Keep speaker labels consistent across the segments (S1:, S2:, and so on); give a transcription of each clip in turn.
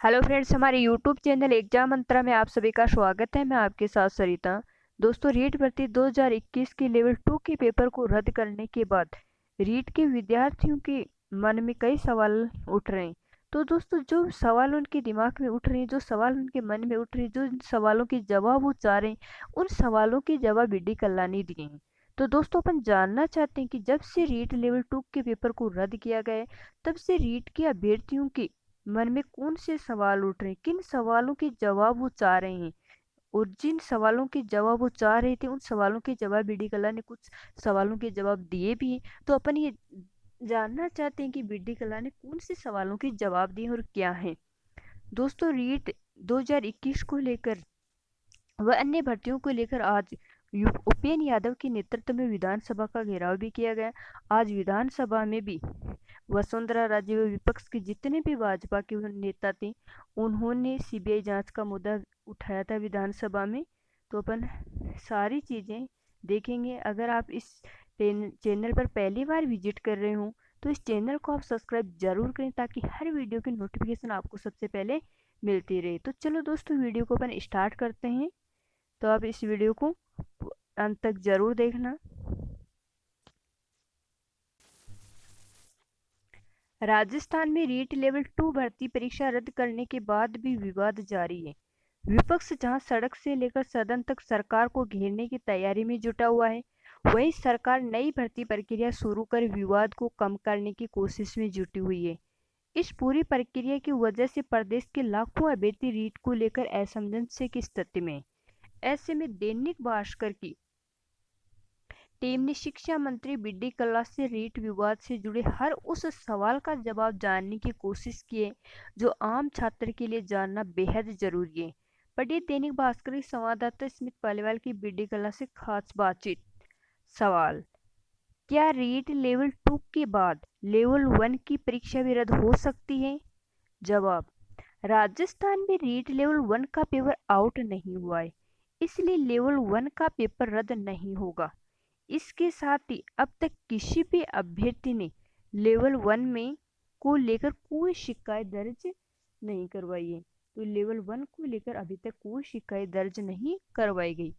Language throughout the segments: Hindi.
S1: हेलो फ्रेंड्स, हमारे यूट्यूब चैनल एग्जाम मंत्रा में आप सभी का स्वागत है। मैं आपके साथ सरिता। दोस्तों, रीट भर्ती 2021 के लेवल 2 के पेपर को रद्द करने के बाद रीट के विद्यार्थियों के मन में कई सवाल उठ रहे हैं। तो दोस्तों, जो सवाल उनके दिमाग में उठ रहे हैं, जो सवाल उनके मन में उठ रहे हैं, जो इन सवालों के जवाब वो चाह रहे हैं, उन सवालों के जवाब बीडी कल्ला ने दिए हैं। तो दोस्तों, अपन जानना चाहते हैं कि जब से रीट लेवल 2 के पेपर को रद्द किया गया है, तब से रीट के अभ्यर्थियों के मन में कौन से सवाल उठ रहे हैं, किन सवालों के जवाब वो चाह रहे हैं, और जिन सवालों के जवाब वो चाह रहे थे, उन सवालों के जवाब बीडी कला ने कुछ सवालों के जवाब दिए भी हैं। तो अपन ये जानना चाहते हैं कि बीडी कला ने कौन से सवालों के जवाब दिए और क्या है। दोस्तों, रीट 2021 को लेकर व अन्य भर्तियों को लेकर आज उपेंद्र यादव के नेतृत्व में विधानसभा का घेराव भी किया गया। आज विधानसभा में भी वसुंधरा राजे व विपक्ष के जितने भी भाजपा के नेता थे, उन्होंने सीबीआई जांच का मुद्दा उठाया था विधानसभा में। तो अपन सारी चीज़ें देखेंगे। अगर आप इस चैनल पर पहली बार विजिट कर रहे हो तो इस चैनल को आप सब्सक्राइब जरूर करें, ताकि हर वीडियो की नोटिफिकेशन आपको सबसे पहले मिलती रहे। तो चलो दोस्तों, वीडियो को अपन स्टार्ट करते हैं। तो आप इस वीडियो को अंत तक जरूर देखना। राजस्थान में रीट लेवल 2 भर्ती परीक्षा रद्द करने के बाद भी विवाद जारी है। विपक्ष जहां सड़क से लेकर सदन तक सरकार को घेरने की तैयारी में जुटा हुआ है, वहीं सरकार नई भर्ती प्रक्रिया शुरू कर विवाद को कम करने की कोशिश में जुटी हुई है। इस पूरी प्रक्रिया की वजह से प्रदेश के लाखों अभ्यर्थी रीट को लेकर असमंजस की स्थिति में। ऐसे में दैनिक भास्कर की टीम ने शिक्षा मंत्री बीडी कल्ला से रीट विवाद से जुड़े हर उस सवाल का जवाब जानने की कोशिश की है जो आम छात्र के लिए जानना बेहद जरूरी है। पढ़िए दैनिक भास्कर के संवाददाता स्मित पालीवाल की बीडी कल्ला से खास बातचीत। सवाल: क्या रीट लेवल 2 के बाद लेवल 1 की परीक्षा भी रद्द हो सकती है? जवाब: राजस्थान में रीट लेवल 1 का पेपर आउट नहीं हुआ है, इसलिए लेवल 1 का पेपर रद्द नहीं होगा। इसके साथ ही अब तक किसी भी अभ्यर्थी ने लेवल 1 में को लेकर कोई शिकायत दर्ज नहीं करवाई है। तो लेवल 1 को लेकर अभी तक कोई शिकायत दर्ज नहीं करवाई गई।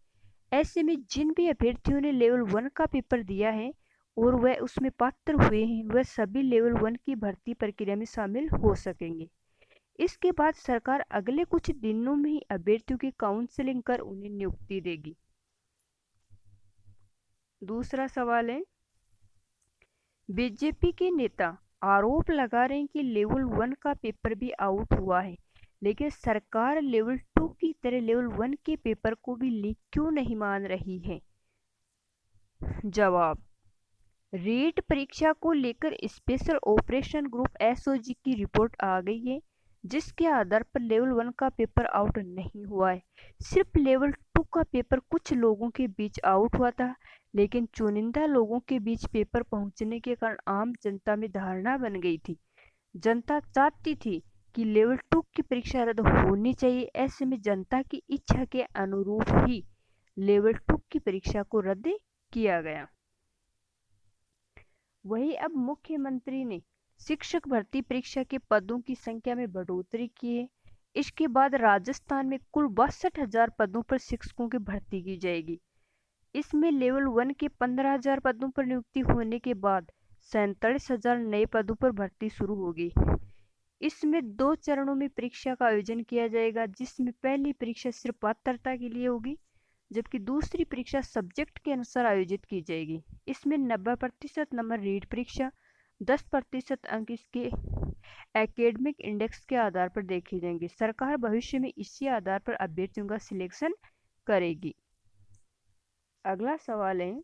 S1: ऐसे में जिन भी अभ्यर्थियों ने लेवल 1 का पेपर दिया है और वह उसमें पात्र हुए हैं, वह सभी लेवल 1 की भर्ती प्रक्रिया में शामिल हो सकेंगे। इसके बाद सरकार अगले कुछ दिनों में ही अभ्यर्थियों की काउंसलिंग कर उन्हें नियुक्ति देगी। दूसरा सवाल है, बीजेपी के नेता आरोप लगा रहे हैं कि लेवल 1 का पेपर भी आउट हुआ है, लेकिन सरकार लेवल 2 की तरह लेवल 1 के पेपर को भी लीक क्यों नहीं मान रही है? जवाब: रीट परीक्षा को लेकर स्पेशल ऑपरेशन ग्रुप एसओजी की रिपोर्ट आ गई है, जिसके आधार पर लेवल 1 का पेपर आउट नहीं हुआ है। सिर्फ लेवल 2 का पेपर कुछ लोगों के बीच आउट हुआ था, लेकिन चुनिंदा लोगों के बीच पेपर पहुंचने के कारण आम जनता में धारणा बन गई थी। जनता चाहती थी कि लेवल 2 की परीक्षा रद्द होनी चाहिए। ऐसे में जनता की इच्छा के अनुरूप ही लेवल 2 की परीक्षा को रद्द किया गया। वहीं अब मुख्यमंत्री ने शिक्षक भर्ती परीक्षा के पदों की संख्या में बढ़ोतरी की है। इसके बाद राजस्थान में कुल 62,000 पदों पर शिक्षकों की भर्ती की जाएगी। इसमें लेवल 1 के 15,000 पदों पर नियुक्ति होने के बाद 47,000 नए पदों पर भर्ती शुरू होगी। इसमें 2 चरणों में परीक्षा का आयोजन किया जाएगा, जिसमें पहली परीक्षा सिर्फ पात्रता के लिए होगी, जबकि दूसरी परीक्षा सब्जेक्ट के अनुसार आयोजित की जाएगी। इसमें 90% नंबर रीट परीक्षा, 10% अंक इसके एकेडमिक इंडेक्स के आधार पर देखे जाएंगे। सरकार भविष्य में इसी आधार पर अभ्यर्थियों का सिलेक्शन करेगी। अगला सवाल है,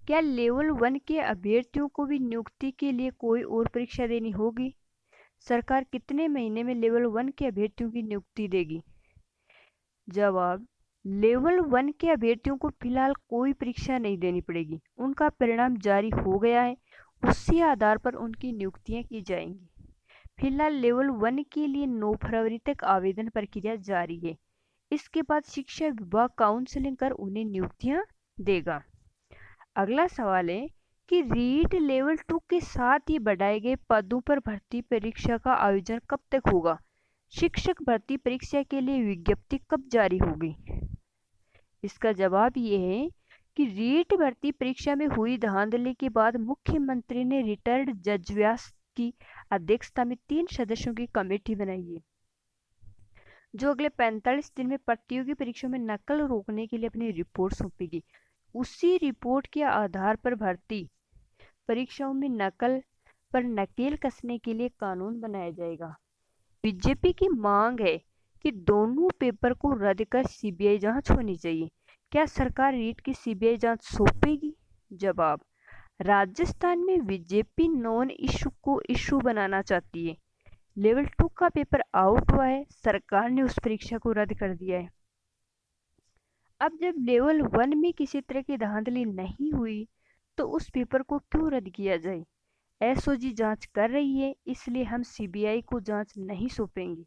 S1: क्या लेवल 1 के अभ्यर्थियों को भी नियुक्ति के लिए कोई और परीक्षा देनी होगी? सरकार कितने महीने में लेवल 1 के अभ्यर्थियों की नियुक्ति देगी? जवाब: लेवल 1 के अभ्यर्थियों को फिलहाल कोई परीक्षा नहीं देनी पड़ेगी। उनका परिणाम जारी हो गया है, उसी आधार पर उनकी नियुक्तियां की जाएंगी। फिलहाल लेवल 1 के लिए 9 फरवरी तक आवेदन प्रक्रिया जारी है। इसके बाद शिक्षा विभाग काउंसलिंग कर उन्हें नियुक्तियां देगा। अगला सवाल है, कि रीट लेवल 2 के साथ ही बढ़ाए गए पदों पर भर्ती परीक्षा का आयोजन कब तक होगा? शिक्षक भर्ती परीक्षा के लिए विज्ञप्ति कब जारी होगी? इसका जवाब ये है कि रीट भर्ती परीक्षा में हुई धांधली के बाद मुख्यमंत्री ने रिटायर्ड जज व्यास की अध्यक्षता में 3 सदस्यों की कमेटी बनाई है, जो अगले 45 दिन में प्रतियोगी परीक्षाओं में नकल रोकने के लिए अपनी रिपोर्ट सौंपेगी। उसी रिपोर्ट के आधार पर भर्ती परीक्षाओं में नकल पर नकेल कसने के लिए कानून बनाया जाएगा। बीजेपी की मांग है कि दोनों पेपर को रद्द कर सीबीआई जांच होनी चाहिए। क्या सरकार रीट की सीबीआई जांच सौंपेगी? जवाब, राजस्थान में बीजेपी नॉन इशू को इशू बनाना चाहती है। लेवल 2 का पेपर आउट हुआ है, सरकार ने उस परीक्षा को रद्द कर दिया है। अब जब लेवल 1 में किसी तरह की धांधली नहीं हुई तो उस पेपर को क्यों रद्द किया जाए? एसओजी जांच कर रही है, इसलिए हम सीबीआई को जांच नहीं सौंपेंगे।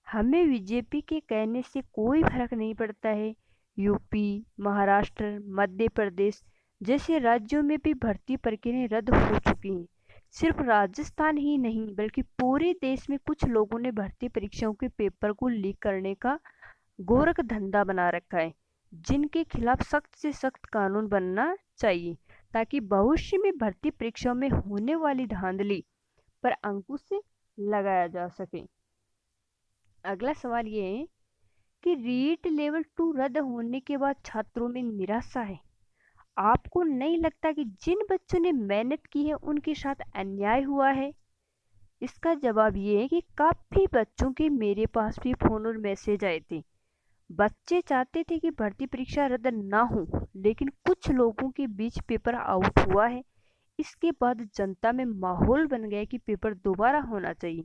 S1: हमें बीजेपी के कहने से कोई फर्क नहीं पड़ता है। यूपी, महाराष्ट्र, मध्य प्रदेश जैसे राज्यों में भी भर्ती प्रक्रियाएं रद्द हो चुकी हैं। सिर्फ राजस्थान ही नहीं बल्कि पूरे देश में कुछ लोगों ने भर्ती परीक्षाओं के पेपर को लीक करने का गोरख धंधा बना रखा है, जिनके खिलाफ सख्त से सख्त कानून बनना चाहिए ताकि भविष्य में भर्ती परीक्षाओं में होने वाली धांधली पर अंकुश लगाया जा सके। अगला सवाल ये है कि रीट लेवल 2 रद्द होने के बाद छात्रों में निराशा है। आपको नहीं लगता कि जिन बच्चों ने मेहनत की है उनके साथ अन्याय हुआ है? इसका जवाब ये है कि काफी बच्चों के मेरे पास भी फोन और मैसेज आए थे। बच्चे चाहते थे कि भर्ती परीक्षा रद्द ना हो, लेकिन कुछ लोगों के बीच पेपर आउट हुआ है। इसके बाद जनता में माहौल बन गया कि पेपर दोबारा होना चाहिए,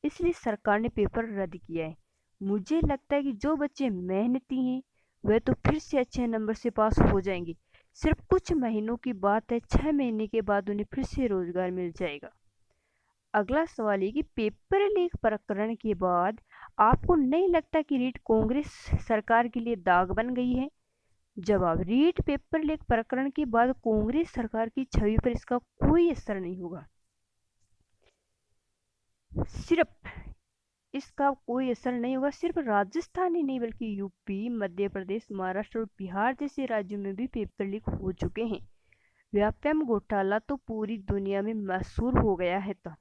S1: इसलिए सरकार ने पेपर रद्द किया है। मुझे लगता है कि जो बच्चे मेहनती हैं वह तो फिर से अच्छे नंबर से पास हो जाएंगे। सिर्फ कुछ महीनों की बात है, 6 महीने के बाद उन्हें फिर से रोजगार मिल जाएगा। अगला सवाल है कि पेपर लीक प्रकरण के बाद आपको नहीं लगता कि रीट कांग्रेस सरकार के लिए दाग बन गई है? जवाब, रीट पेपर लीक प्रकरण के बाद कांग्रेस सरकार की छवि पर इसका कोई असर नहीं होगा। सिर्फ राजस्थान ही नहीं बल्कि यूपी, मध्य प्रदेश, महाराष्ट्र और बिहार जैसे राज्यों में भी पेपर लीक हो चुके हैं। व्यापम घोटाला तो पूरी दुनिया में मशहूर हो गया है था,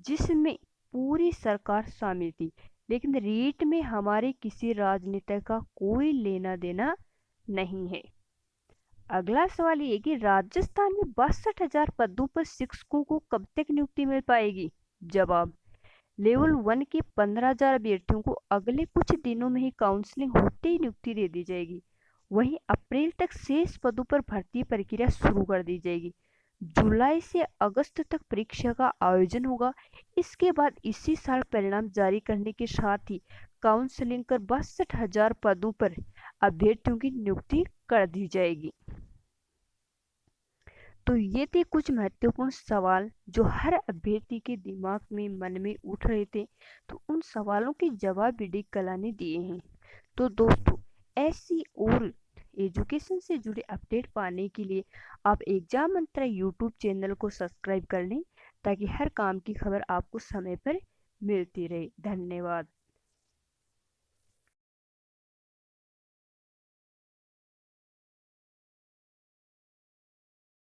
S1: जिसमें पूरी सरकार शामिल थी, लेकिन रीट में हमारे किसी राजनेता का कोई लेना देना नहीं है। अगला सवाल ये कि राजस्थान में 62,000 पदों पर शिक्षकों को कब तक नियुक्ति मिल पाएगी? जवाब, लेवल 1 के 15,000 अभ्यर्थियों को अगले कुछ दिनों में ही काउंसलिंग होते ही नियुक्ति दे दी जाएगी। वहीं अप्रैल तक शेष पदों पर भर्ती प्रक्रिया शुरू कर दी जाएगी। जुलाई से अगस्त तक परीक्षा का आयोजन होगा। इसके बाद इसी साल परिणाम जारी करने के साथ ही काउंसलिंग कर 62,000 पदों पर अभ्यर्थियों की नियुक्ति कर दी जाएगी। तो ये थे कुछ महत्वपूर्ण सवाल जो हर अभ्यर्थी के दिमाग में, मन में उठ रहे थे। तो उन सवालों के जवाब बीडी कला ने दिए हैं। तो दोस्तों, ऐसी और एजुकेशन से जुड़े अपडेट पाने के लिए आप एग्जाम मंत्रा यूट्यूब चैनल को सब्सक्राइब कर लें, ताकि हर काम की खबर आपको समय पर मिलती रहे। धन्यवाद।